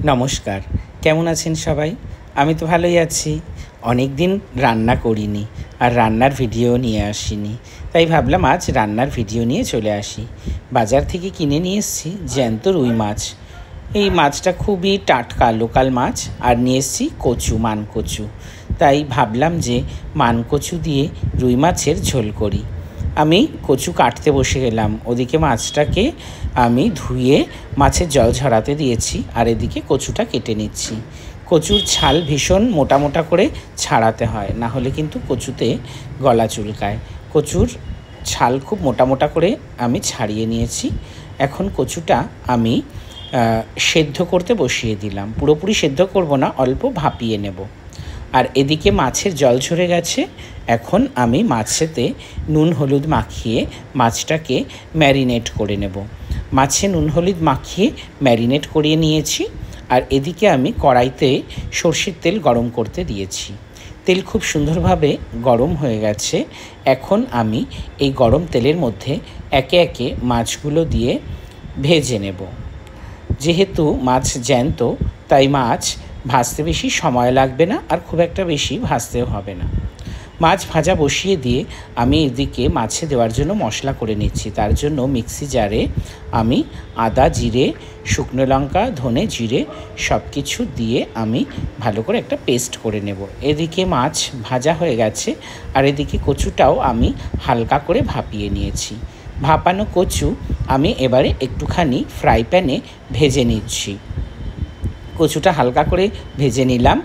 নমস্কার, কেমন আছেন সবাই? আমি তো ভালোই আছি। অনেক দিন রান্না করিনি আর রান্নার ভিডিও নিয়ে আসিনি, তাই ভাবলাম আজ রান্নার ভিডিও নিয়ে চলে আসি। বাজার থেকে কিনে নিয়ে এসেছি জ্যান্ত রুই মাছ। এই মাছটা খুবই টাটকা লোকাল মাছ। আর নিয়ে এসেছি কচু, মানকচু। তাই ভাবলাম যে মানকচু দিয়ে রুই মাছের ঝোল করি। আমি কচু কাটতে বসে গেলাম। ওদিকে মাছটাকে আমি ধুয়ে মাছের জল ঝরাতে দিয়েছি, আর এদিকে কচুটা কেটে নিচ্ছি। কচুর ছাল ভীষণ মোটা মোটা করে ছাড়াতে হয়, না হলে কিন্তু কচুতে গলা চুলকায়। কচুর ছাল খুব মোটা মোটা করে আমি ছাড়িয়ে নিয়েছি। এখন কচুটা আমি সেদ্ধ করতে বসিয়ে দিলাম। পুরোপুরি সেদ্ধ করব না, অল্প ভাপিয়ে নেব। আর এদিকে মাছের জল ঝরে গেছে। এখন আমি মাছেতে নুন হলুদ মাখিয়ে মাছটাকে ম্যারিনেট করে নেব। মাছে নুন হলুদ মাখিয়ে ম্যারিনেট করিয়ে নিয়েছি। আর এদিকে আমি কড়াইতে সরষের তেল গরম করতে দিয়েছি। তেল খুব সুন্দরভাবে গরম হয়ে গেছে। এখন আমি এই গরম তেলের মধ্যে একে একে মাছগুলো দিয়ে ভেজে নেব। যেহেতু মাছ জ্যান্ত, তাই মাছ ভাজতে বেশি সময় লাগবে না, আর খুব একটা বেশি ভাজতেও হবে না। মাছ ভাজা বসিয়ে দিয়ে আমি এদিকে মাছে দেওয়ার জন্য মশলা করে নিচ্ছি। তার জন্য মিক্সি জারে আমি আদা, জিরে, শুকনো লঙ্কা, ধনে, জিরে সব কিছু দিয়ে আমি ভালো করে একটা পেস্ট করে নেব। এদিকে মাছ ভাজা হয়ে গেছে, আর এদিকে কচুটাও আমি হালকা করে ভাপিয়ে নিয়েছি। ভাপানো কচু আমি এবারে একটুখানি ফ্রাই প্যানে ভেজে নিচ্ছি। কচুটা হালকা করে ভেজে নিলাম।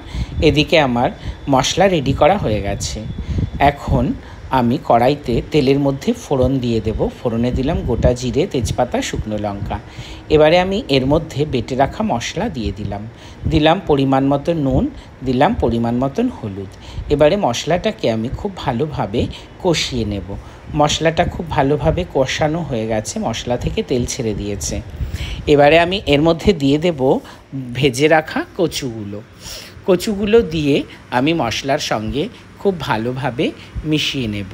এদিকে আমার মশলা রেডি করা হয়ে গেছে। এখন আমি কড়াইতে তেলের মধ্যে ফোড়ন দিয়ে দেব। ফোড়নে দিলাম গোটা জিরে, তেজপাতা, শুকনো লঙ্কা। এবারে আমি এর মধ্যে বেটে রাখা মশলা দিয়ে দিলাম পরিমাণ মতো নুন, দিলাম পরিমাণ মতন হলুদ। এবারে মশলাটাকে আমি খুব ভালোভাবে কষিয়ে নেব। মশলাটা খুব ভালোভাবে কষানো হয়ে গেছে, মশলা থেকে তেল ছেড়ে দিয়েছে। এবারে আমি এর মধ্যে দিয়ে দেব ভেজে রাখা কচুগুলো দিয়ে আমি মশলার সঙ্গে খুব ভালোভাবে মিশিয়ে নেব।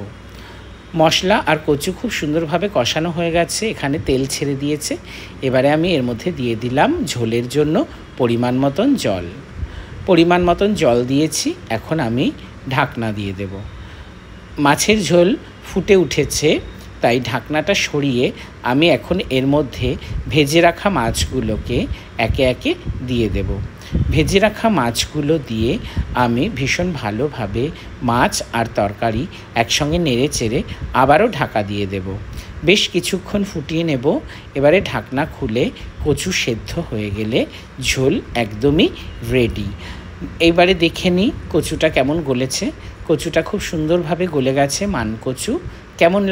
মশলা আর কচু খুব সুন্দরভাবে কষানো হয়ে গেছে, এখানে তেল ছেড়ে দিয়েছে। এবারে আমি এর মধ্যে দিয়ে দিলাম ঝোলের জন্য পরিমাণ মতন জল দিয়েছি। এখন আমি ঢাকনা দিয়ে দেব। মাছের ঝোল ফুটে উঠেছে, তাই ঢাকনাটা সরিয়ে আমি এখন এর মধ্যে ভেজে রাখা মাছগুলোকে একে একে দিয়ে দেব। ভেজে রাখা মাছগুলো দিয়ে আমি ভীষণ ভালোভাবে মাছ আর তরকারি একসঙ্গে নেড়ে চেড়ে আবারও ঢাকা দিয়ে দেব। বেশ কিছুক্ষণ ফুটিয়ে নেব। এবারে ঢাকনা খুলে কচু সেদ্ধ হয়ে গেলে ঝোল একদমই রেডি। এইবারে দেখে নিই কচুটা কেমন গলেছে। কচুটা খুব সুন্দরভাবে গলে গেছে। মানকচু কেমন